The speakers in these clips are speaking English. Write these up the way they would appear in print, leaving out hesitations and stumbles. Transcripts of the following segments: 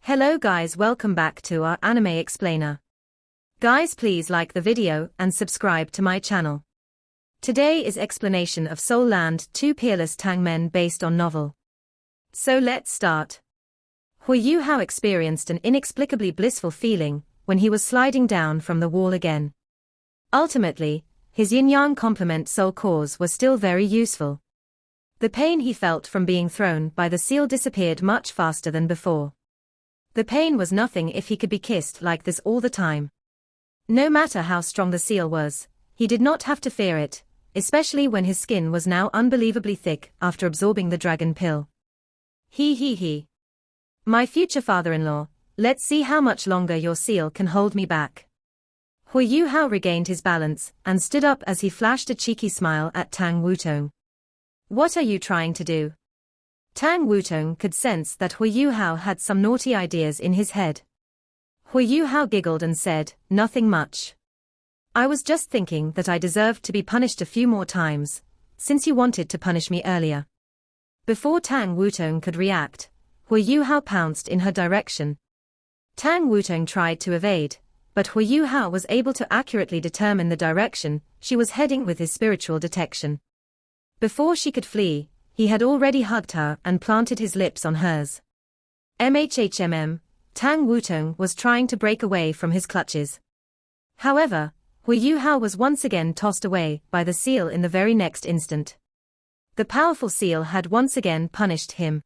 Hello guys, welcome back to our anime explainer. Guys, please like the video and subscribe to my channel. Today is explanation of Soul Land 2 Peerless Tang Men based on novel. So let's start. Huo Yuhao experienced an inexplicably blissful feeling when he was sliding down from the wall again. Ultimately, his yin-yang complement soul cores were still very useful. The pain he felt from being thrown by the seal disappeared much faster than before. The pain was nothing if he could be kissed like this all the time. No matter how strong the seal was, he did not have to fear it, especially when his skin was now unbelievably thick after absorbing the dragon pill. He. My future father-in-law, let's see how much longer your seal can hold me back. Huo Yuhao regained his balance and stood up as he flashed a cheeky smile at Tang Wutong. What are you trying to do? Tang Wutong could sense that Huo Yuhao had some naughty ideas in his head. Huo Yuhao giggled and said, "Nothing much. I was just thinking that I deserved to be punished a few more times, since you wanted to punish me earlier." Before Tang Wutong could react, Huo Yuhao pounced in her direction. Tang Wutong tried to evade, but Huo Yuhao was able to accurately determine the direction she was heading with his spiritual detection. Before she could flee, he had already hugged her and planted his lips on hers. Tang Wutong was trying to break away from his clutches. However, Huo Yuhao was once again tossed away by the seal in the very next instant. The powerful seal had once again punished him.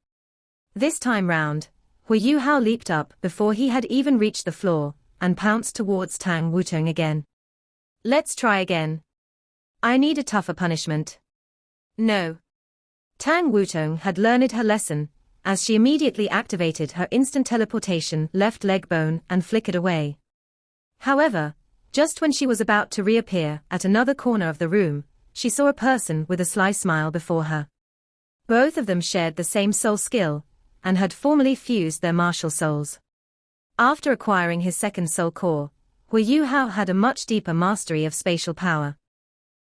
This time round, Huo Yuhao leaped up before he had even reached the floor and pounced towards Tang Wutong again. Let's try again. I need a tougher punishment. No. Tang Wutong had learned her lesson, as she immediately activated her instant teleportation left leg bone and flickered away. However, just when she was about to reappear at another corner of the room, she saw a person with a sly smile before her. Both of them shared the same soul skill, and had formerly fused their martial souls. After acquiring his second soul core, Huo Yuhao had a much deeper mastery of spatial power.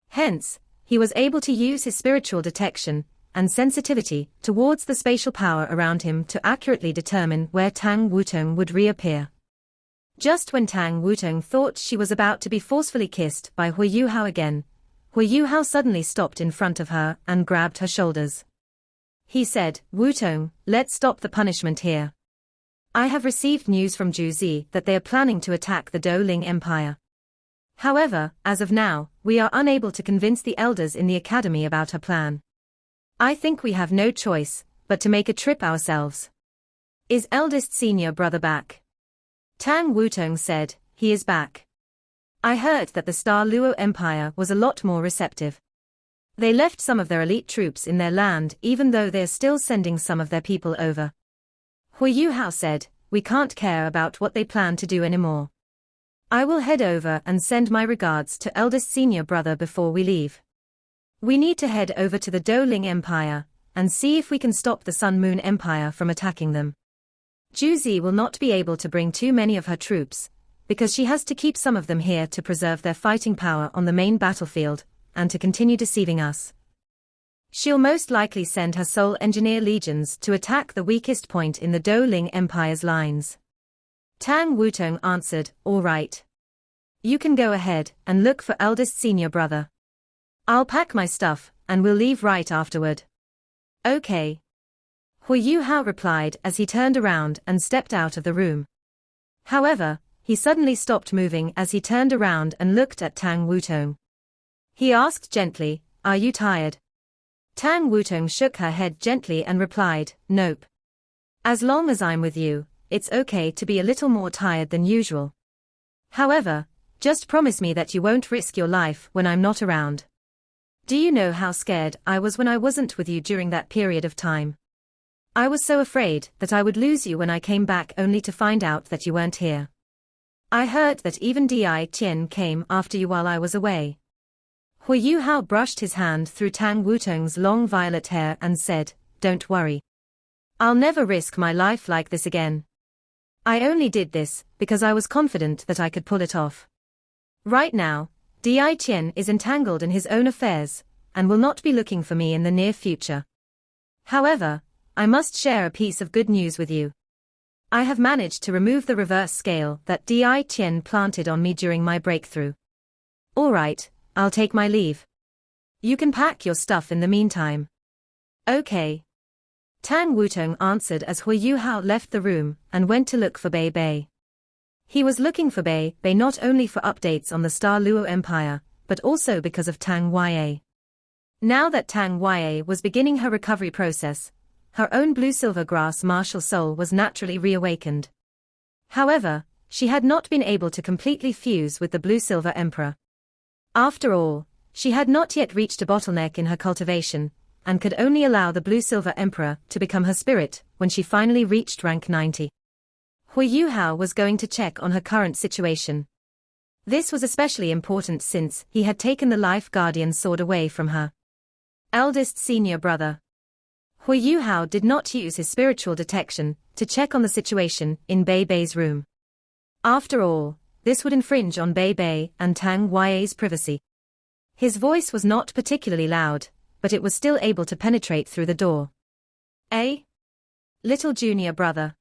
Hence, he was able to use his spiritual detection and sensitivity towards the spatial power around him to accurately determine where Tang Wutong would reappear. Just when Tang Wutong thought she was about to be forcefully kissed by Huo Yuhao again, Huo Yuhao suddenly stopped in front of her and grabbed her shoulders. He said, "Wutong, let's stop the punishment here. I have received news from Juzi that they are planning to attack the Dou Ling Empire. However, as of now, we are unable to convince the elders in the academy about her plan. I think we have no choice but to make a trip ourselves." "Is eldest senior brother back?" Tang Wutong said, "He is back. I heard that the Star Luo Empire was a lot more receptive. They left some of their elite troops in their land even though they are still sending some of their people over." Huo Yuhao said, "We can't care about what they plan to do anymore. I will head over and send my regards to eldest senior brother before we leave. We need to head over to the Dou Ling Empire and see if we can stop the Sun Moon Empire from attacking them. Juzi will not be able to bring too many of her troops, because she has to keep some of them here to preserve their fighting power on the main battlefield and to continue deceiving us. She'll most likely send her soul engineer legions to attack the weakest point in the Dou Ling Empire's lines." Tang Wutong answered, "All right. You can go ahead and look for eldest senior brother. I'll pack my stuff, and we'll leave right afterward." "Okay." Huo Yuhao replied as he turned around and stepped out of the room. However, he suddenly stopped moving as he turned around and looked at Tang Wutong. He asked gently, "Are you tired?" Tang Wutong shook her head gently and replied, "Nope. As long as I'm with you, it's okay to be a little more tired than usual. However, just promise me that you won't risk your life when I'm not around. Do you know how scared I was when I wasn't with you during that period of time? I was so afraid that I would lose you when I came back only to find out that you weren't here. I heard that even Dai Qian came after you while I was away." Huo Yuhao brushed his hand through Tang Wutong's long violet hair and said, "Don't worry. I'll never risk my life like this again. I only did this because I was confident that I could pull it off. Right now, Dai Qian is entangled in his own affairs and will not be looking for me in the near future. However, I must share a piece of good news with you. I have managed to remove the reverse scale that Di Tian planted on me during my breakthrough. Alright, I'll take my leave. You can pack your stuff in the meantime. Okay. Tang Wutong answered as Huo Yuhao left the room and went to look for Bei Bei. He was looking for Bei Bei not only for updates on the Star Luo Empire, but also because of Tang Ya. Now that Tang Ya was beginning her recovery process, her own blue-silver grass martial soul was naturally reawakened. However, she had not been able to completely fuse with the blue-silver emperor. After all, she had not yet reached a bottleneck in her cultivation, and could only allow the blue-silver emperor to become her spirit when she finally reached rank 90. Huo Yuhao was going to check on her current situation. This was especially important since he had taken the Life Guardian sword away from her eldest senior brother. Huo Yuhao did not use his spiritual detection to check on the situation in Bei Bei's room. After all, this would infringe on Bei Bei and Tang Ya's privacy. His voice was not particularly loud, but it was still able to penetrate through the door. Little junior brother.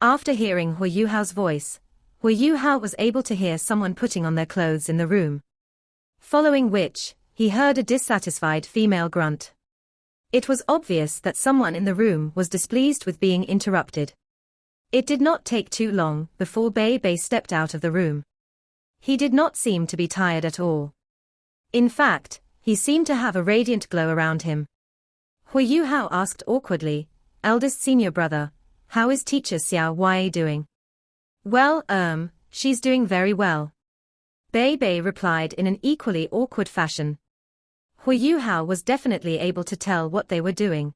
After hearing Huo Yuhao's voice, Huo Yuhao was able to hear someone putting on their clothes in the room. Following which, he heard a dissatisfied female grunt. It was obvious that someone in the room was displeased with being interrupted. It did not take too long before Bei Bei stepped out of the room. He did not seem to be tired at all. In fact, he seemed to have a radiant glow around him. Huo Yuhao asked awkwardly, "Eldest senior brother, how is teacher Xiao Ya doing?" "Well, she's doing very well." Bei Bei replied in an equally awkward fashion. Huo Yuhao was definitely able to tell what they were doing.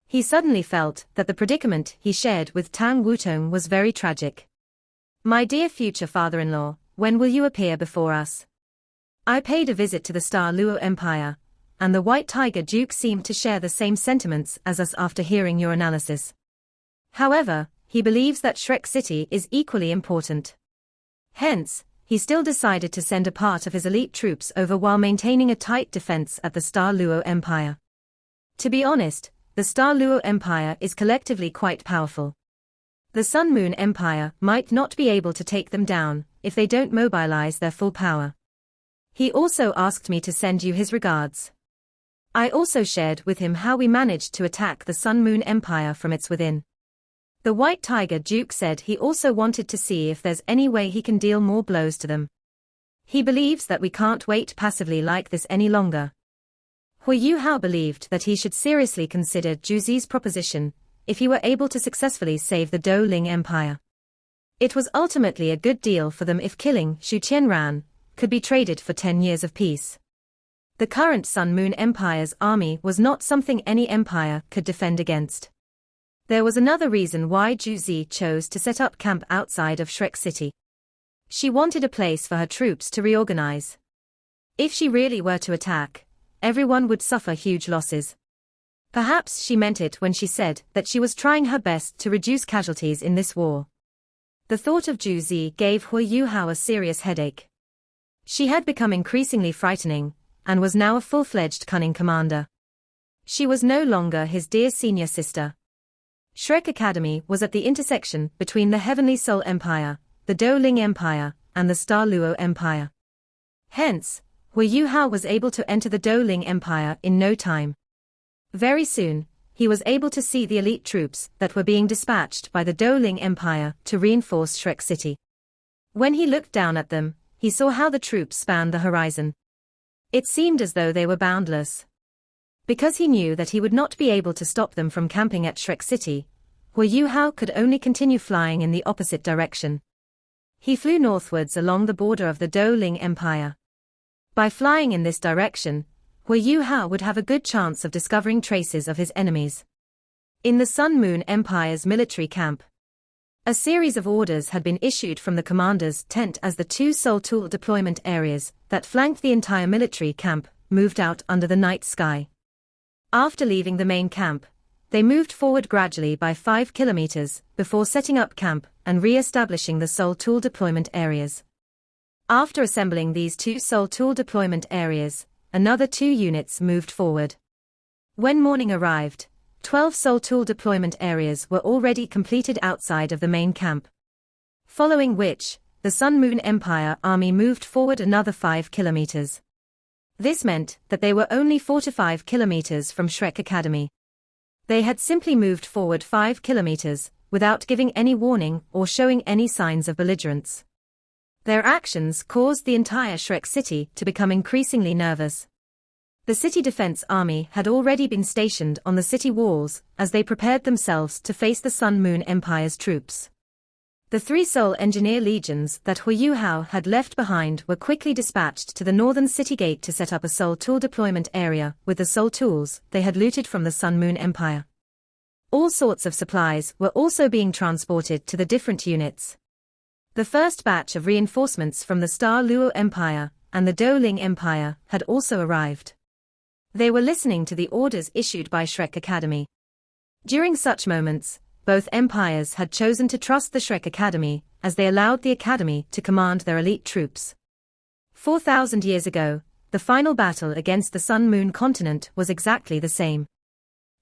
He suddenly felt that the predicament he shared with Tang Wutong was very tragic. "My dear future father-in-law, when will you appear before us? I paid a visit to the Star Luo Empire, and the White Tiger Duke seemed to share the same sentiments as us after hearing your analysis. However, he believes that Shrek City is equally important. Hence, he still decided to send a part of his elite troops over while maintaining a tight defense at the Star Luo Empire. To be honest, the Star Luo Empire is collectively quite powerful. The Sun Moon Empire might not be able to take them down if they don't mobilize their full power. He also asked me to send you his regards. I also shared with him how we managed to attack the Sun Moon Empire from its within." The White Tiger Duke said he also wanted to see if there's any way he can deal more blows to them. He believes that we can't wait passively like this any longer. Huo Yuhao believed that he should seriously consider Zhu Zi's proposition if he were able to successfully save the Dou Ling Empire. It was ultimately a good deal for them if killing Xu Tianran could be traded for 10 years of peace. The current Sun Moon Empire's army was not something any empire could defend against. There was another reason why Zhu Zi chose to set up camp outside of Shrek City. She wanted a place for her troops to reorganize. If she really were to attack, everyone would suffer huge losses. Perhaps she meant it when she said that she was trying her best to reduce casualties in this war. The thought of Zhu Zi gave Huo Yuhao a serious headache. She had become increasingly frightening, and was now a full-fledged cunning commander. She was no longer his dear senior sister. Shrek Academy was at the intersection between the Heavenly Soul Empire, the Dou Ling Empire, and the Star Luo Empire. Hence, Huo Yuhao was able to enter the Dou Ling Empire in no time. Very soon, he was able to see the elite troops that were being dispatched by the Dou Ling Empire to reinforce Shrek City. When he looked down at them, he saw how the troops spanned the horizon. It seemed as though they were boundless. Because he knew that he would not be able to stop them from camping at Shrek City, Huo Yuhao could only continue flying in the opposite direction. He flew northwards along the border of the Dou Ling Empire. By flying in this direction, Huo Yuhao would have a good chance of discovering traces of his enemies. In the Sun Moon Empire's military camp, a series of orders had been issued from the commander's tent as the two Soul Tool deployment areas that flanked the entire military camp moved out under the night sky. After leaving the main camp, they moved forward gradually by 5 kilometers before setting up camp and re-establishing the Soul Tool deployment areas. After assembling these two Soul Tool deployment areas, another 2 units moved forward. When morning arrived, 12 Soul Tool deployment areas were already completed outside of the main camp. Following which, the Sun Moon Empire army moved forward another 5 kilometers. This meant that they were only 4 to 5 kilometers from Shrek Academy. They had simply moved forward 5 kilometers, without giving any warning or showing any signs of belligerence. Their actions caused the entire Shrek city to become increasingly nervous. The city defense army had already been stationed on the city walls as they prepared themselves to face the Sun Moon Empire's troops. The 3 Soul Engineer legions that Huo Yuhao had left behind were quickly dispatched to the northern city gate to set up a Soul Tool deployment area with the Soul Tools they had looted from the Sun Moon Empire. All sorts of supplies were also being transported to the different units. The first batch of reinforcements from the Star Luo Empire and the Dou Ling Empire had also arrived. They were listening to the orders issued by Shrek Academy. During such moments, both empires had chosen to trust the Shrek Academy, as they allowed the Academy to command their elite troops. 4,000 years ago, the final battle against the Sun Moon continent was exactly the same.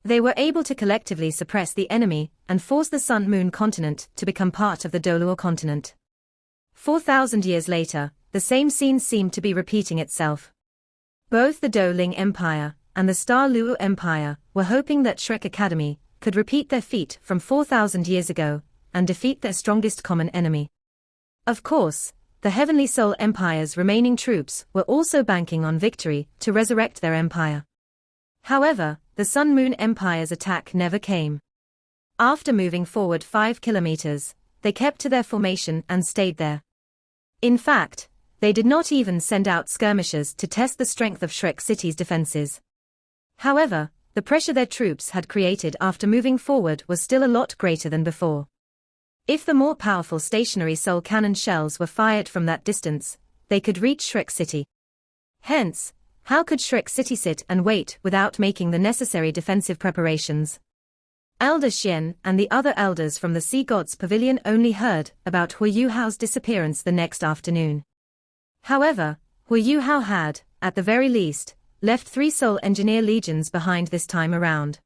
They were able to collectively suppress the enemy and force the Sun Moon continent to become part of the Doluo continent. 4,000 years later, the same scene seemed to be repeating itself. Both the Dou Ling Empire and the Star Luo Empire were hoping that Shrek Academy could repeat their feat from 4,000 years ago and defeat their strongest common enemy. Of course, the Heavenly Soul Empire's remaining troops were also banking on victory to resurrect their empire. However, the Sun Moon Empire's attack never came. After moving forward 5 kilometers, they kept to their formation and stayed there. In fact, they did not even send out skirmishers to test the strength of Shrek City's defenses. However, the pressure their troops had created after moving forward was still a lot greater than before. If the more powerful stationary soul cannon shells were fired from that distance, they could reach Shrek City. Hence, how could Shrek City sit and wait without making the necessary defensive preparations? Elder Xian and the other elders from the Sea God's Pavilion only heard about Huo Yuhao's disappearance the next afternoon. However, Huo Yuhao had, at the very least, left 3 Soul Engineer legions behind this time around.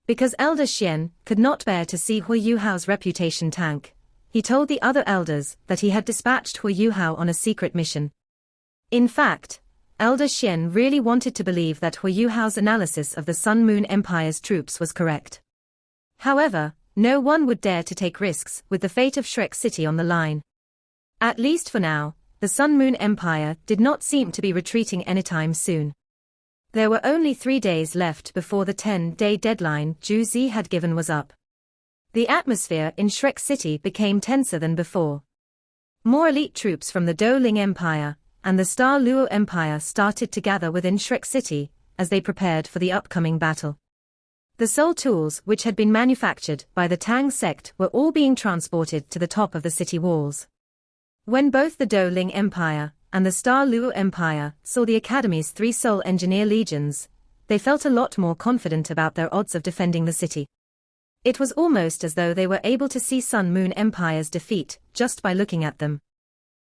Because Elder Xian could not bear to see Huo Yuhao's reputation tank, he told the other elders that he had dispatched Huo Yuhao on a secret mission. In fact, Elder Xian really wanted to believe that Huo Yuhao's analysis of the Sun Moon Empire's troops was correct. However, no one would dare to take risks with the fate of Shrek City on the line. At least for now, the Sun Moon Empire did not seem to be retreating anytime soon. There were only 3 days left before the 10-day deadline Zhu Zi had given was up. The atmosphere in Shrek City became tenser than before. More elite troops from the Dou Ling Empire and the Star Luo Empire started to gather within Shrek City as they prepared for the upcoming battle. The soul tools which had been manufactured by the Tang sect were all being transported to the top of the city walls. When both the Dou Ling Empire and the Star Luo Empire saw the Academy's 3 Soul Engineer legions, they felt a lot more confident about their odds of defending the city. It was almost as though they were able to see Sun Moon Empire's defeat just by looking at them.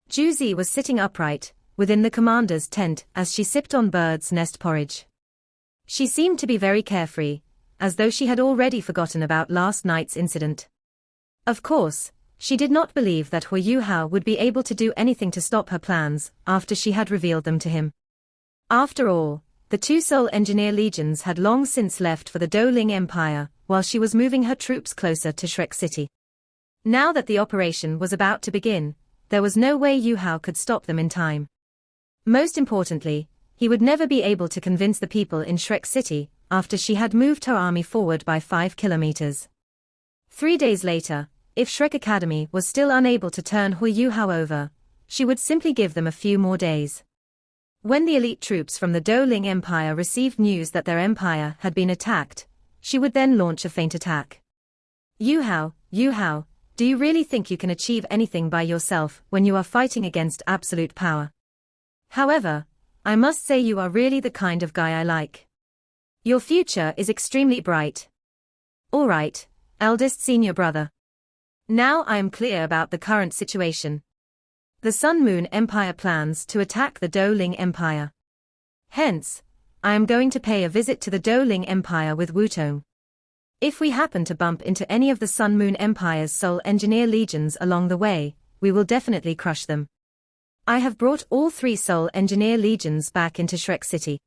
Zhu Zi was sitting upright within the commander's tent as she sipped on bird's nest porridge. She seemed to be very carefree, as though she had already forgotten about last night's incident. Of course, she did not believe that Huo Yuhao would be able to do anything to stop her plans after she had revealed them to him. After all, the 2 Soul Engineer legions had long since left for the Dou Ling Empire, while she was moving her troops closer to Shrek City. Now that the operation was about to begin, there was no way Yuhao could stop them in time. Most importantly, he would never be able to convince the people in Shrek City after she had moved her army forward by 5 kilometers. 3 days later, if Shrek Academy was still unable to turn Huo Yuhao over, she would simply give them a few more days. When the elite troops from the Dou Ling Empire received news that their empire had been attacked, she would then launch a feint attack. Yuhao, do you really think you can achieve anything by yourself when you are fighting against absolute power? However, I must say you are really the kind of guy I like. Your future is extremely bright. All right, eldest senior brother. Now I am clear about the current situation. The Sun Moon Empire plans to attack the Dou Ling Empire. Hence, I am going to pay a visit to the Dou Ling Empire with Wutong. If we happen to bump into any of the Sun Moon Empire's Soul Engineer legions along the way, we will definitely crush them. I have brought all 3 Soul Engineer legions back into Shrek City.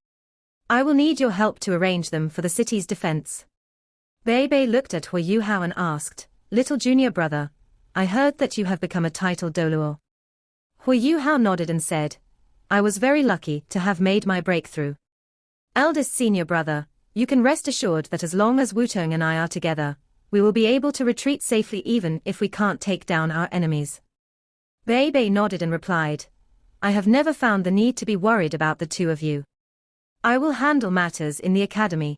I will need your help to arrange them for the city's defense. Bei looked at Huo Yuhao and asked, "Little junior brother, I heard that you have become a titled Dou. Huo Yuhao nodded and said, "I was very lucky to have made my breakthrough. Eldest senior brother, you can rest assured that as long as Wutong and I are together, we will be able to retreat safely even if we can't take down our enemies." Bei nodded and replied, "I have never found the need to be worried about the 2 of you. I will handle matters in the academy.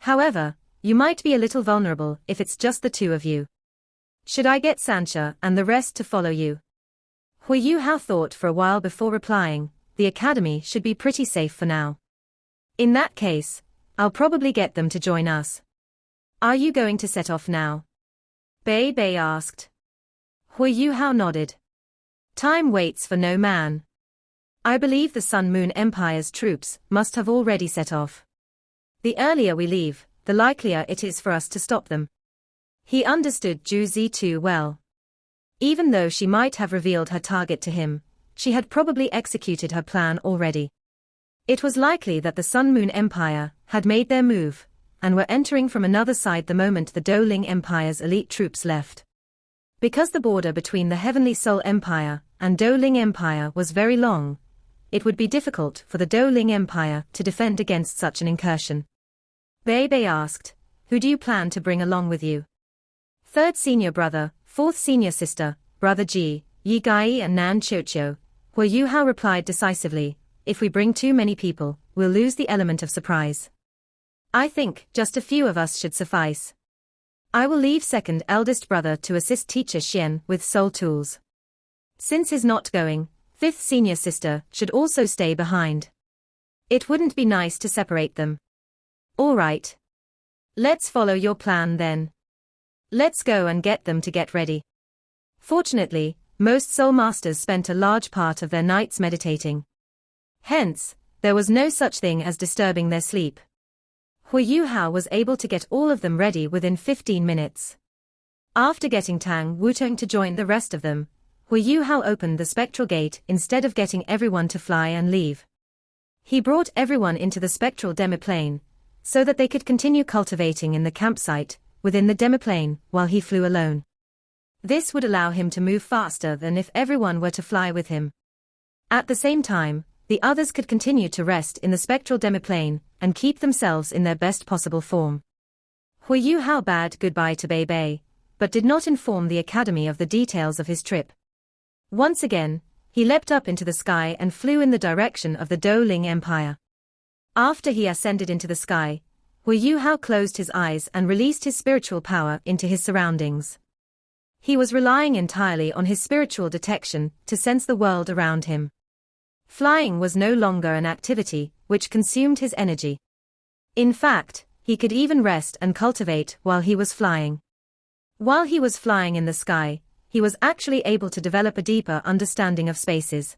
However, you might be a little vulnerable if it's just the 2 of you. Should I get Sancha and the rest to follow you?" Huo Yuhao thought for a while before replying, "The academy should be pretty safe for now. In that case, I'll probably get them to join us. Are you going to set off now?" Bei asked. Huo Yuhao nodded. "Time waits for no man. I believe the Sun Moon Empire's troops must have already set off. The earlier we leave, the likelier it is for us to stop them." He understood Zhu Zi too well. Even though she might have revealed her target to him, she had probably executed her plan already. It was likely that the Sun Moon Empire had made their move, and were entering from another side the moment the Dou Ling Empire's elite troops left. Because the border between the Heavenly Soul Empire and Dou Ling Empire was very long, it would be difficult for the Dou Ling Empire to defend against such an incursion. Bei asked, "Who do you plan to bring along with you?" "Third senior brother, fourth senior sister, brother Ji, Yi Gai and Nan Qiuqiu," Huo Yuhao replied decisively. "If we bring too many people, we'll lose the element of surprise. I think just a few of us should suffice. I will leave second eldest brother to assist teacher Xian with soul tools. Since he's not going, fifth senior sister should also stay behind. It wouldn't be nice to separate them." "All right. Let's follow your plan then. Let's go and get them to get ready." Fortunately, most soul masters spent a large part of their nights meditating. Hence, there was no such thing as disturbing their sleep. Huo Yuhao was able to get all of them ready within 15 minutes. After getting Tang Wutong to join the rest of them, Huo Yuhao opened the spectral gate instead of getting everyone to fly and leave. He brought everyone into the spectral demiplane, so that they could continue cultivating in the campsite within the demiplane while he flew alone. This would allow him to move faster than if everyone were to fly with him. At the same time, the others could continue to rest in the spectral demiplane and keep themselves in their best possible form. Huo Yuhao bade goodbye to Bei, but did not inform the academy of the details of his trip. Once again, he leapt up into the sky and flew in the direction of the Dou Ling Empire. After he ascended into the sky, Huo Yuhao closed his eyes and released his spiritual power into his surroundings. He was relying entirely on his spiritual detection to sense the world around him. Flying was no longer an activity which consumed his energy. In fact, he could even rest and cultivate while he was flying. While he was flying in the sky, he was actually able to develop a deeper understanding of spaces.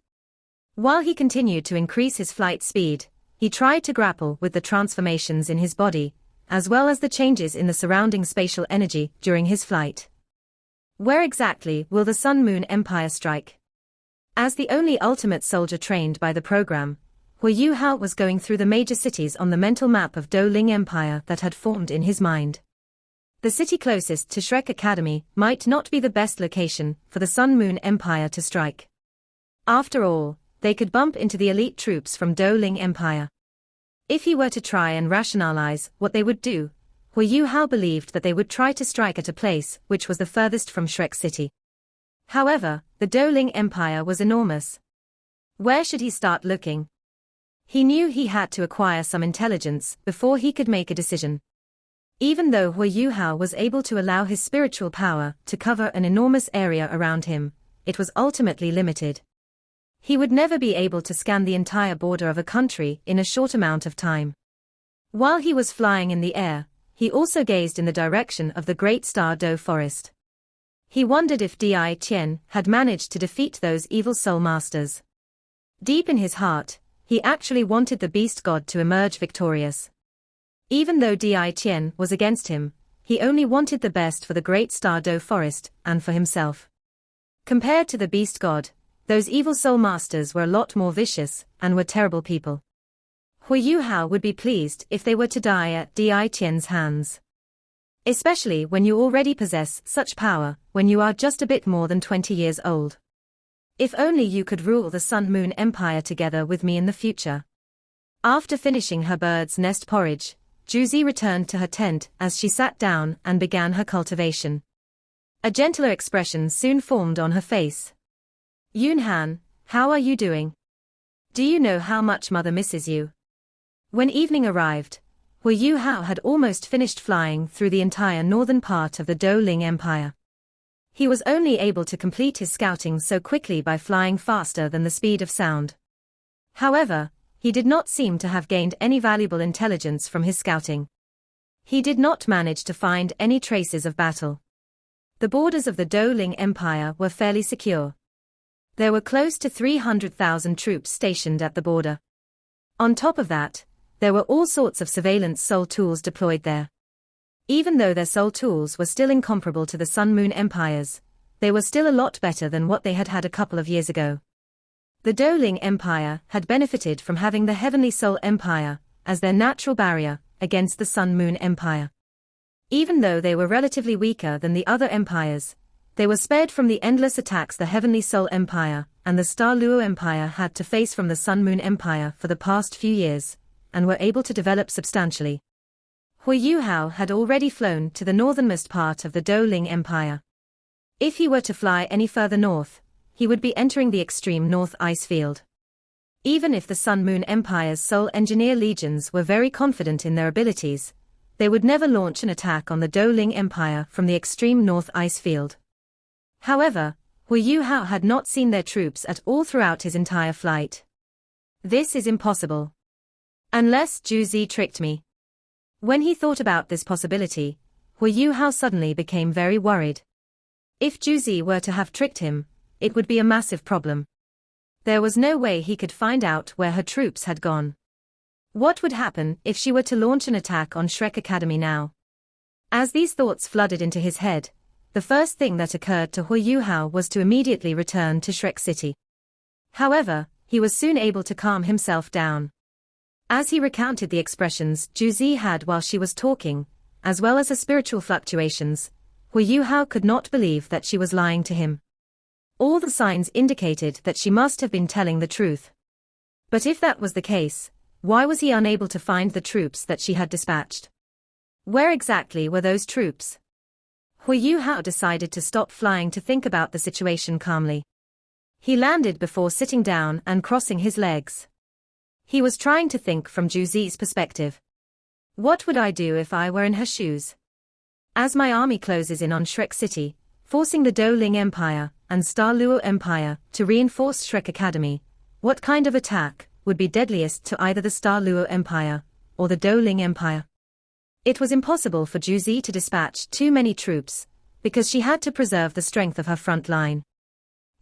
While he continued to increase his flight speed, he tried to grapple with the transformations in his body, as well as the changes in the surrounding spatial energy during his flight. Where exactly will the Sun Moon Empire strike? As the only ultimate soldier trained by the program, Huo Yuhao was going through the major cities on the mental map of Dou Ling Empire that had formed in his mind. The city closest to Shrek Academy might not be the best location for the Sun Moon Empire to strike. After all, they could bump into the elite troops from Dou Ling Empire. If he were to try and rationalize what they would do, Huo Yuhao believed that they would try to strike at a place which was the furthest from Shrek City. However, the Dou Ling Empire was enormous. Where should he start looking? He knew he had to acquire some intelligence before he could make a decision. Even though Huo Yuhao was able to allow his spiritual power to cover an enormous area around him, it was ultimately limited. He would never be able to scan the entire border of a country in a short amount of time. While he was flying in the air, he also gazed in the direction of the Great Star Dou Forest. He wondered if Di Qian had managed to defeat those evil soul masters. Deep in his heart, he actually wanted the beast god to emerge victorious. Even though Di Qian was against him, He only wanted the best for the great star Dou forest, and for himself. Compared to the beast god, those evil soul masters were a lot more vicious, and were terrible people. Huo Yuhao would be pleased if they were to die at Di Tian's hands. Especially when you already possess such power, when you are just a bit more than 20 years old. If only you could rule the Sun-Moon Empire together with me in the future. After finishing her bird's nest porridge, Juzi returned to her tent as she sat down and began her cultivation. A gentler expression soon formed on her face. Yunhan, how are you doing? Do you know how much mother misses you? When evening arrived, Huo Yuhao had almost finished flying through the entire northern part of the Dou Ling Empire. He was only able to complete his scouting so quickly by flying faster than the speed of sound. However, he did not seem to have gained any valuable intelligence from his scouting. He did not manage to find any traces of battle. The borders of the Dou Ling Empire were fairly secure. There were close to 300,000 troops stationed at the border. On top of that, there were all sorts of surveillance soul tools deployed there. Even though their soul tools were still incomparable to the Sun-Moon Empires, they were still a lot better than what they had had a couple of years ago. The Dou Ling Empire had benefited from having the Heavenly Soul Empire as their natural barrier against the Sun-Moon Empire. Even though they were relatively weaker than the other empires, they were spared from the endless attacks the Heavenly Soul Empire and the Star Luo Empire had to face from the Sun-Moon Empire for the past few years, and were able to develop substantially. Huo Yuhao had already flown to the northernmost part of the Dou Ling Empire. If he were to fly any further north, he would be entering the extreme north ice field. Even if the Sun-Moon Empire's Soul Engineer legions were very confident in their abilities, they would never launch an attack on the Dou Ling Empire from the extreme north ice field. However, Huo Yuhao had not seen their troops at all throughout his entire flight. This is impossible. Unless Juzi tricked me. When he thought about this possibility, Huo Yuhao suddenly became very worried. If Juzi were to have tricked him, it would be a massive problem. There was no way he could find out where her troops had gone. What would happen if she were to launch an attack on Shrek Academy now? As these thoughts flooded into his head, the first thing that occurred to Huo Yuhao was to immediately return to Shrek City. However, he was soon able to calm himself down. As he recounted the expressions Juzi had while she was talking, as well as her spiritual fluctuations, Huo Yuhao could not believe that she was lying to him. All the signs indicated that she must have been telling the truth. But if that was the case, why was he unable to find the troops that she had dispatched? Where exactly were those troops? Huo Yuhao decided to stop flying to think about the situation calmly. He landed before sitting down and crossing his legs. He was trying to think from Juzi's perspective. What would I do if I were in her shoes? As my army closes in on Shrek City, forcing the Dou Ling Empire and Star Luo Empire to reinforce Shrek Academy, what kind of attack would be deadliest to either the Star Luo Empire or the Dou Ling Empire? It was impossible for Juzi to dispatch too many troops, because she had to preserve the strength of her front line.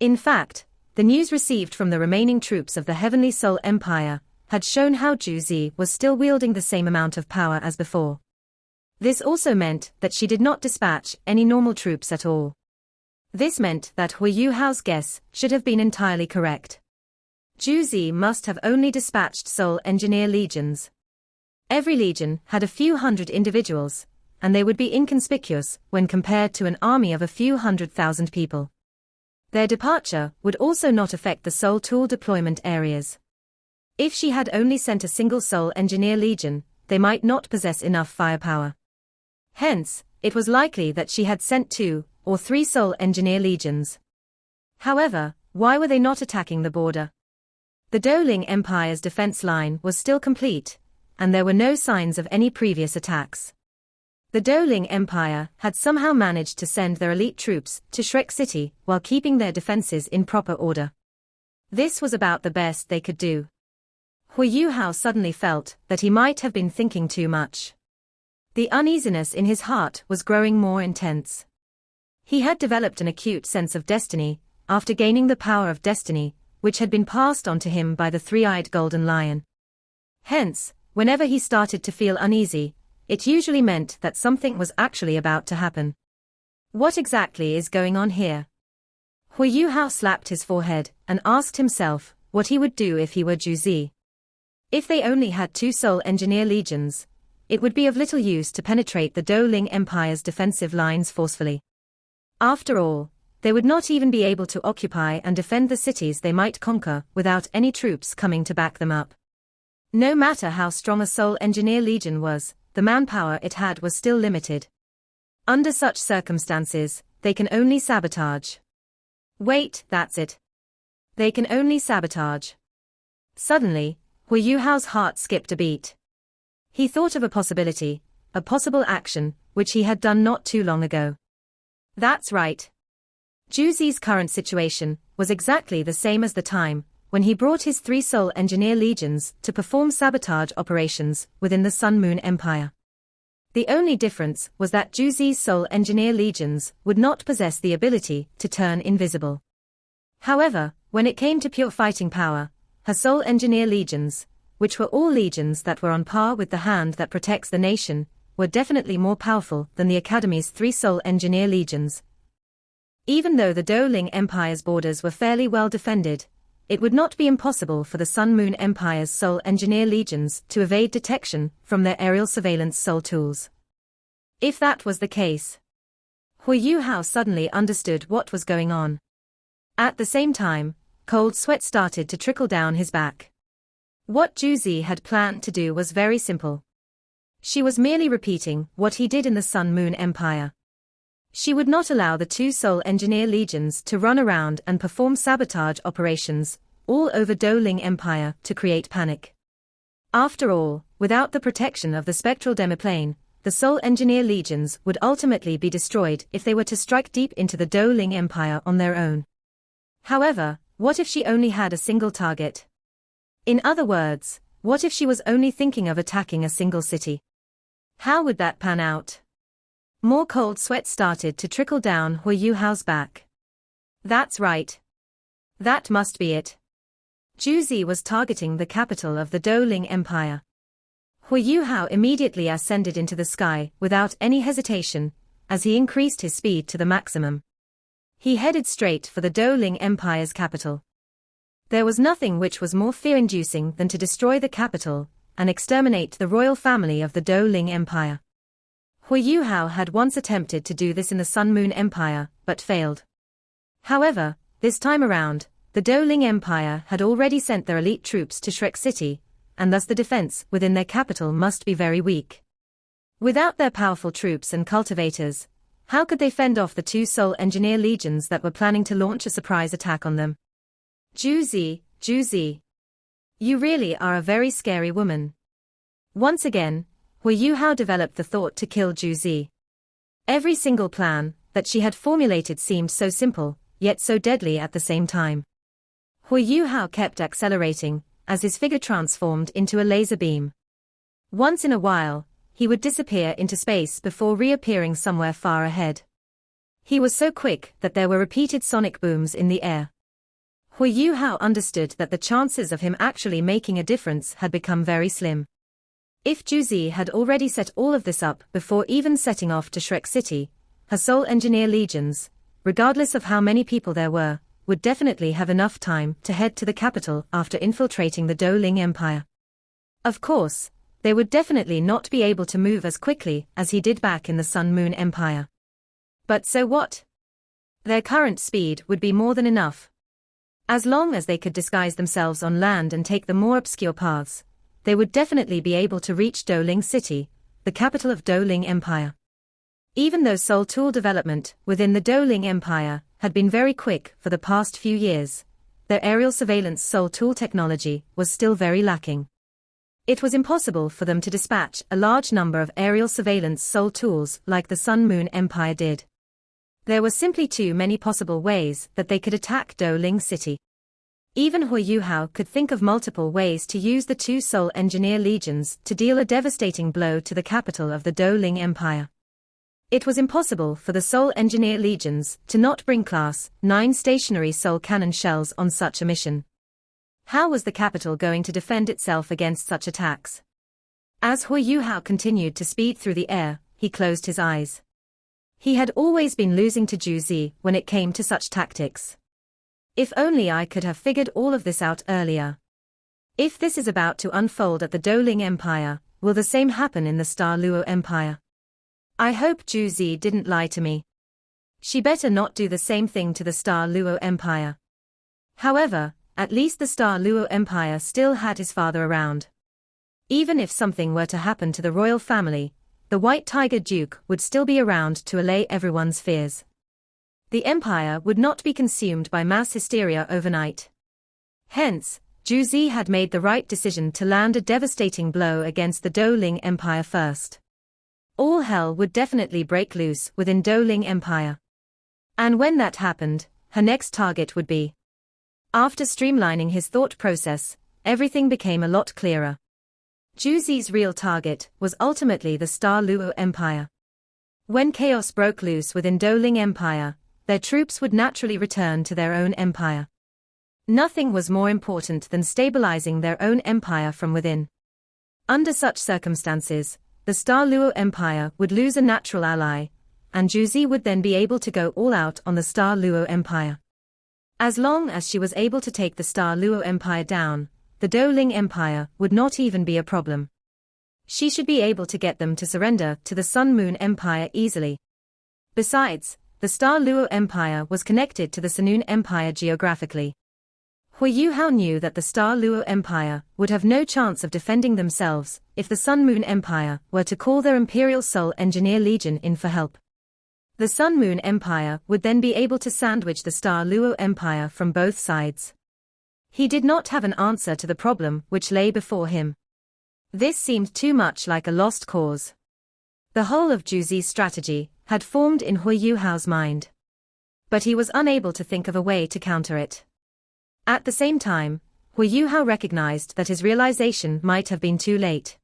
In fact, the news received from the remaining troops of the Heavenly Soul Empire had shown how Juzi was still wielding the same amount of power as before. This also meant that she did not dispatch any normal troops at all. This meant that Huo Yuhao's guess should have been entirely correct. Juzi must have only dispatched Soul Engineer legions. Every legion had a few hundred individuals, and they would be inconspicuous when compared to an army of a few 100,000 people. Their departure would also not affect the Soul Tool deployment areas. If she had only sent a single Soul Engineer legion, they might not possess enough firepower. Hence, it was likely that she had sent 2 or 3 Soul Engineer legions. However, why were they not attacking the border? The Dou Ling Empire's defense line was still complete, and there were no signs of any previous attacks. The Dou Ling Empire had somehow managed to send their elite troops to Shrek City while keeping their defenses in proper order. This was about the best they could do. Huo Yuhao suddenly felt that he might have been thinking too much. The uneasiness in his heart was growing more intense. He had developed an acute sense of destiny after gaining the power of destiny, which had been passed on to him by the three-eyed golden lion. Hence, whenever he started to feel uneasy, it usually meant that something was actually about to happen. What exactly is going on here? Huo Yuhao slapped his forehead and asked himself what he would do if he were Zhu Zi. If they only had 2 Soul Engineer legions, it would be of little use to penetrate the Dou Ling Empire's defensive lines forcefully. After all, they would not even be able to occupy and defend the cities they might conquer without any troops coming to back them up. No matter how strong a Soul Engineer legion was, the manpower it had was still limited. Under such circumstances, they can only sabotage. Wait, that's it. They can only sabotage. Suddenly, Huo Yuhao's heart skipped a beat. He thought of a possibility, a possible action, which he had done not too long ago. That's right. Zhu Zi's current situation was exactly the same as the time when he brought his 3 Soul Engineer legions to perform sabotage operations within the Sun Moon Empire. The only difference was that Zhu Zi's Soul Engineer legions would not possess the ability to turn invisible. However, when it came to pure fighting power, her Soul Engineer legions, which were all legions that were on par with the hand that protects the nation, were definitely more powerful than the Academy's 3 Soul Engineer legions. Even though the Dou Ling Empire's borders were fairly well defended, it would not be impossible for the Sun Moon Empire's Soul Engineer legions to evade detection from their aerial surveillance soul tools. If that was the case, Huo Yuhao suddenly understood what was going on. At the same time, cold sweat started to trickle down his back. What Zhu Zi had planned to do was very simple. She was merely repeating what he did in the Sun Moon Empire. She would not allow the 2 Soul Engineer legions to run around and perform sabotage operations all over Dou Ling Empire to create panic. After all, without the protection of the spectral demiplane, the Soul Engineer legions would ultimately be destroyed if they were to strike deep into the Dou Ling Empire on their own. However, what if she only had a single target? In other words, what if she was only thinking of attacking a single city? How would that pan out? More cold sweat started to trickle down Huo Yuhao's back. That's right. That must be it. Zhu Zi was targeting the capital of the Dou Ling Empire. Huo Yuhao immediately ascended into the sky without any hesitation, as he increased his speed to the maximum. He headed straight for the Dou Ling Empire's capital. There was nothing which was more fear-inducing than to destroy the capital and exterminate the royal family of the Dou Ling Empire. Huo Yuhao had once attempted to do this in the Sun Moon Empire, but failed. However, this time around, the Dou Ling Empire had already sent their elite troops to Shrek City, and thus the defense within their capital must be very weak. Without their powerful troops and cultivators, how could they fend off the 2 Soul Engineer legions that were planning to launch a surprise attack on them? Zhu Zi. You really are a very scary woman. Once again, Huo Yuhao developed the thought to kill Zhu Zi. Every single plan that she had formulated seemed so simple, yet so deadly at the same time. Huo Yuhao kept accelerating, as his figure transformed into a laser beam. Once in a while, he would disappear into space before reappearing somewhere far ahead. He was so quick that there were repeated sonic booms in the air. Huo Yuhao understood that the chances of him actually making a difference had become very slim. If Zhu Zi had already set all of this up before even setting off to Shrek City, her Soul Engineer legions, regardless of how many people there were, would definitely have enough time to head to the capital after infiltrating the Dou Ling Empire. Of course, they would definitely not be able to move as quickly as he did back in the Sun Moon Empire. But so what? Their current speed would be more than enough. As long as they could disguise themselves on land and take the more obscure paths, they would definitely be able to reach Dou Ling City, the capital of Dou Ling Empire. Even though soul tool development within the Dou Ling Empire had been very quick for the past few years, their aerial surveillance soul tool technology was still very lacking. It was impossible for them to dispatch a large number of aerial surveillance soul tools like the Sun Moon Empire did. There were simply too many possible ways that they could attack Dou Ling City. Even Huo Yuhao could think of multiple ways to use the 2 Soul Engineer legions to deal a devastating blow to the capital of the Dou Ling Empire. It was impossible for the Soul Engineer legions to not bring Class 9 stationary soul cannon shells on such a mission. How was the capital going to defend itself against such attacks? As Huo Yuhao continued to speed through the air, he closed his eyes. He had always been losing to Zhu Zi when it came to such tactics. If only I could have figured all of this out earlier. If this is about to unfold at the Dou Ling Empire, will the same happen in the Star Luo Empire? I hope Zhu Zi didn't lie to me. She better not do the same thing to the Star Luo Empire. However, at least the Star Luo Empire still had his father around. Even if something were to happen to the royal family, the White Tiger Duke would still be around to allay everyone's fears. The empire would not be consumed by mass hysteria overnight. Hence, Zhu Zi had made the right decision to land a devastating blow against the Dou Ling Empire first. All hell would definitely break loose within Dou Ling Empire. And when that happened, her next target would be. After streamlining his thought process, everything became a lot clearer. Zhu Zi's real target was ultimately the Star Luo Empire. When chaos broke loose within Dou Ling Empire, their troops would naturally return to their own empire. Nothing was more important than stabilizing their own empire from within. Under such circumstances, the Star Luo Empire would lose a natural ally, and Zhu Zi would then be able to go all out on the Star Luo Empire. As long as she was able to take the Star Luo Empire down, the Dou Ling Empire would not even be a problem. She should be able to get them to surrender to the Sun Moon Empire easily. Besides, the Star Luo Empire was connected to the Sunun Empire geographically. Huo Yuhao knew that the Star Luo Empire would have no chance of defending themselves if the Sun Moon Empire were to call their Imperial Soul Engineer Legion in for help. The Sun Moon Empire would then be able to sandwich the Star Luo Empire from both sides. He did not have an answer to the problem which lay before him. This seemed too much like a lost cause. The whole of Zhu Zi's strategy had formed in Huo Yuhao's mind. But he was unable to think of a way to counter it. At the same time, Huo Yuhao recognized that his realization might have been too late.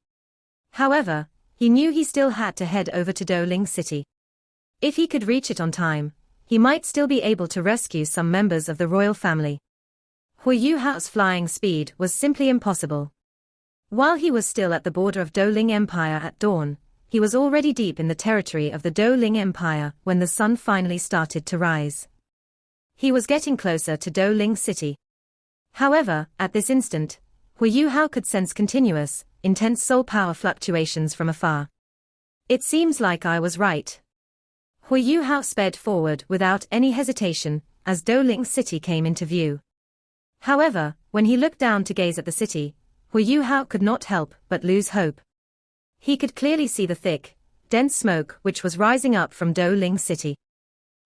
However, he knew he still had to head over to Dou Ling City. If he could reach it on time, he might still be able to rescue some members of the royal family. Huo Yuhao's flying speed was simply impossible. While he was still at the border of Dou Ling Empire at dawn, he was already deep in the territory of the Dou Ling Empire when the sun finally started to rise. He was getting closer to Dou Ling City. However, at this instant, Huo Yuhao could sense continuous, intense soul power fluctuations from afar. It seems like I was right. Huo Yuhao sped forward without any hesitation, as Dou Ling City came into view. However, when he looked down to gaze at the city, Huo Yuhao could not help but lose hope. He could clearly see the thick, dense smoke which was rising up from Dou Ling City.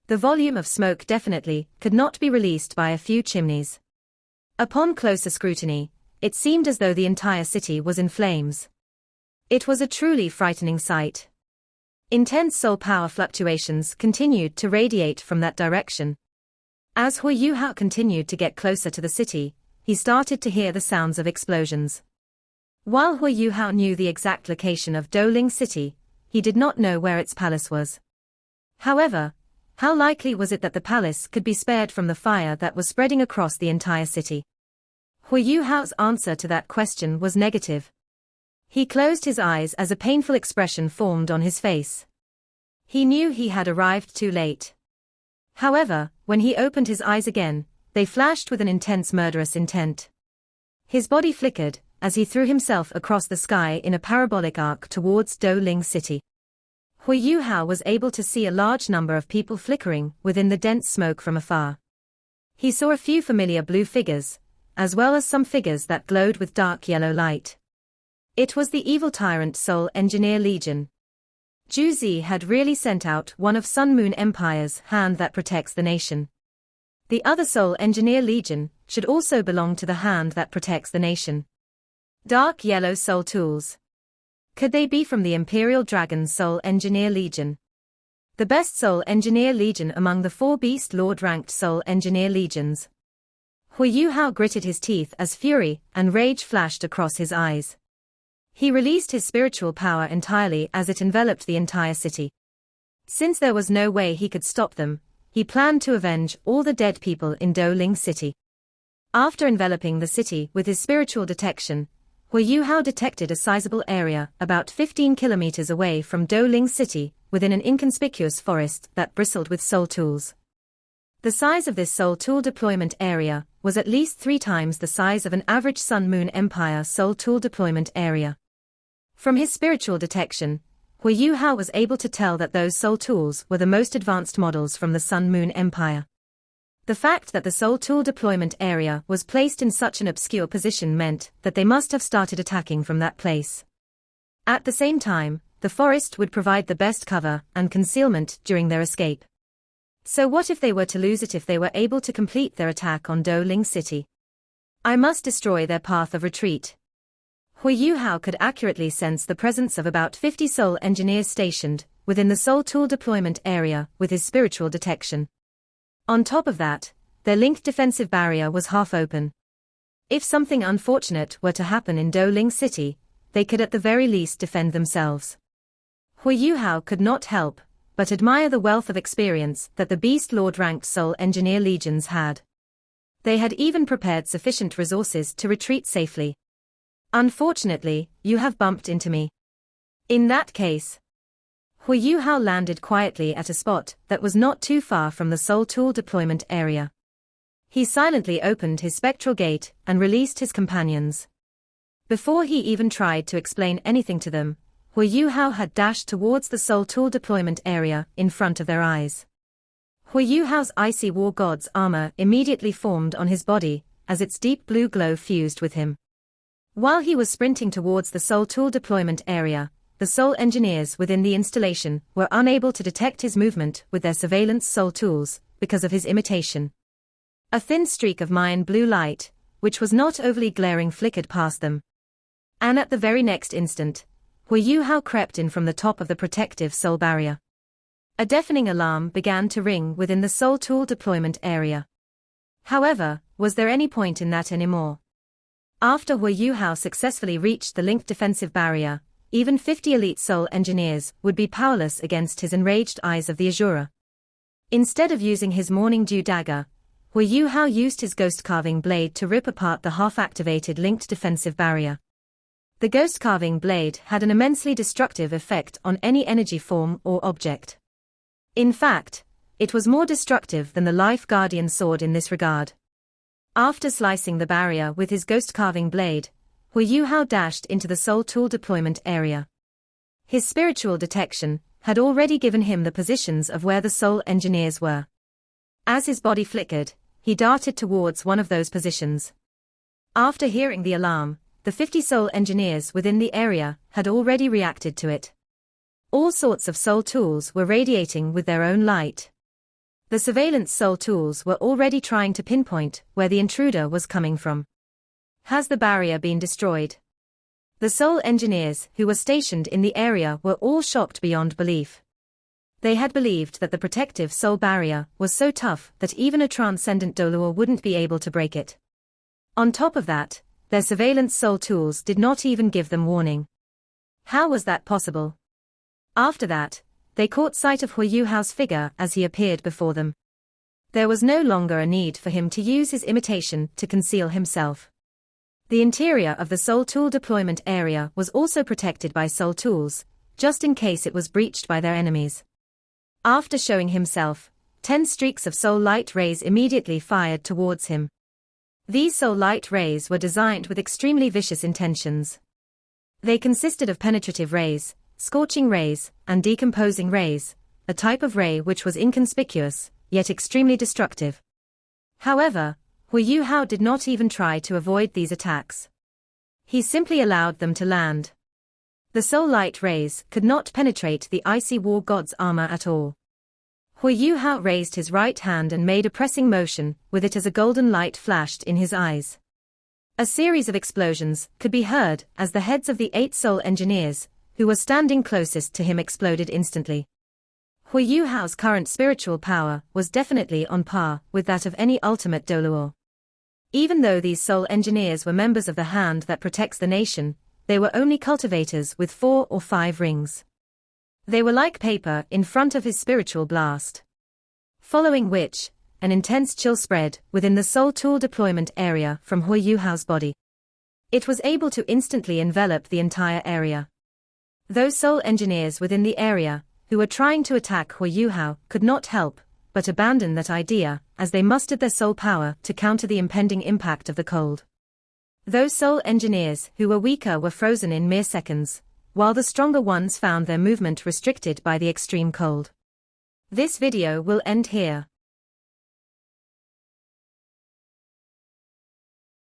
The volume of smoke definitely could not be released by a few chimneys. Upon closer scrutiny, it seemed as though the entire city was in flames. It was a truly frightening sight. Intense soul power fluctuations continued to radiate from that direction. As Huo Yuhao continued to get closer to the city, he started to hear the sounds of explosions. While Huo Yuhao knew the exact location of Dou Ling City, he did not know where its palace was. However, how likely was it that the palace could be spared from the fire that was spreading across the entire city? Huo Yuhao's answer to that question was negative. He closed his eyes as a painful expression formed on his face. He knew he had arrived too late. However, when he opened his eyes again, they flashed with an intense murderous intent. His body flickered as he threw himself across the sky in a parabolic arc towards Dou Ling City. Huo Yuhao was able to see a large number of people flickering within the dense smoke from afar. He saw a few familiar blue figures, as well as some figures that glowed with dark yellow light. It was the evil tyrant Soul Engineer Legion. Zhu Zi had really sent out one of Sun Moon Empire's hand that protects the nation. The other Soul Engineer Legion should also belong to the hand that protects the nation. Dark yellow soul tools. Could they be from the Imperial Dragon Soul Engineer Legion? The best Soul Engineer Legion among the 4 Beast Lord-ranked Soul Engineer Legions. Huo Yuhao gritted his teeth as fury and rage flashed across his eyes. He released his spiritual power entirely as it enveloped the entire city. Since there was no way he could stop them, he planned to avenge all the dead people in Dou Ling City. After enveloping the city with his spiritual detection, Huo Yuhao detected a sizable area about 15 kilometers away from Dou Ling city, within an inconspicuous forest that bristled with soul tools. The size of this soul tool deployment area was at least 3 times the size of an average Sun-Moon Empire soul tool deployment area. From his spiritual detection, Huo Yuhao was able to tell that those soul tools were the most advanced models from the Sun-Moon Empire. The fact that the soul tool deployment area was placed in such an obscure position meant that they must have started attacking from that place. At the same time, the forest would provide the best cover and concealment during their escape. So what if they were to lose it if they were able to complete their attack on Dou Ling city? I must destroy their path of retreat. Huo Yuhao could accurately sense the presence of about 50 soul engineers stationed within the soul tool deployment area with his spiritual detection. On top of that, their linked defensive barrier was half open. If something unfortunate were to happen in Dou Ling city, they could at the very least defend themselves. Huo Yuhao could not help but admire the wealth of experience that the Beast Lord-ranked Soul Engineer legions had. They had even prepared sufficient resources to retreat safely. Unfortunately, you have bumped into me. In that case, Huo Yuhao landed quietly at a spot that was not too far from the soul tool deployment area. He silently opened his spectral gate and released his companions. Before he even tried to explain anything to them, Huo Yuhao had dashed towards the soul tool deployment area in front of their eyes. Huo Yuhao's icy war god's armor immediately formed on his body as its deep blue glow fused with him. While he was sprinting towards the soul tool deployment area, the soul engineers within the installation were unable to detect his movement with their surveillance soul tools because of his imitation. A thin streak of Mayan blue light, which was not overly glaring, flickered past them. And at the very next instant, Huo Yuhao crept in from the top of the protective soul barrier. A deafening alarm began to ring within the soul tool deployment area. However, was there any point in that anymore? After Huo Yuhao successfully reached the linked defensive barrier, even 50 elite soul engineers would be powerless against his enraged eyes of the Azura. Instead of using his morning dew dagger, Huo Yuhao used his ghost carving blade to rip apart the half-activated linked defensive barrier. The ghost carving blade had an immensely destructive effect on any energy form or object. In fact, it was more destructive than the Life Guardian sword in this regard. After slicing the barrier with his ghost carving blade, Huo Yuhao dashed into the soul tool deployment area. His spiritual detection had already given him the positions of where the soul engineers were. As his body flickered, he darted towards one of those positions. After hearing the alarm, the 50 soul engineers within the area had already reacted to it. All sorts of soul tools were radiating with their own light. The surveillance soul tools were already trying to pinpoint where the intruder was coming from. Has the barrier been destroyed? The soul engineers who were stationed in the area were all shocked beyond belief. They had believed that the protective soul barrier was so tough that even a transcendent Doluo wouldn't be able to break it. On top of that, their surveillance soul tools did not even give them warning. How was that possible? After that, they caught sight of Huo Yuhao's figure as he appeared before them. There was no longer a need for him to use his imitation to conceal himself. The interior of the soul tool deployment area was also protected by soul tools, just in case it was breached by their enemies. After showing himself, 10 streaks of soul light rays immediately fired towards him. These soul light rays were designed with extremely vicious intentions. They consisted of penetrative rays, scorching rays, and decomposing rays, a type of ray which was inconspicuous, yet extremely destructive. However, Huo Yuhao did not even try to avoid these attacks. He simply allowed them to land. The soul light rays could not penetrate the icy war god's armor at all. Huo Yuhao raised his right hand and made a pressing motion with it as a golden light flashed in his eyes. A series of explosions could be heard as the heads of the 8 soul engineers, who were standing closest to him, exploded instantly. Huo Yuhao's current spiritual power was definitely on par with that of any ultimate Doluo. Even though these soul engineers were members of the hand that protects the nation, they were only cultivators with 4 or 5 rings. They were like paper in front of his spiritual blast. Following which, an intense chill spread within the soul tool deployment area from Huo Yuhao's body. It was able to instantly envelop the entire area. Those Soul engineers within the area, who were trying to attack Huo Yuhao, could not help but abandon that idea, as they mustered their soul power to counter the impending impact of the cold. Those Soul engineers who were weaker were frozen in mere seconds, while the stronger ones found their movement restricted by the extreme cold. This video will end here.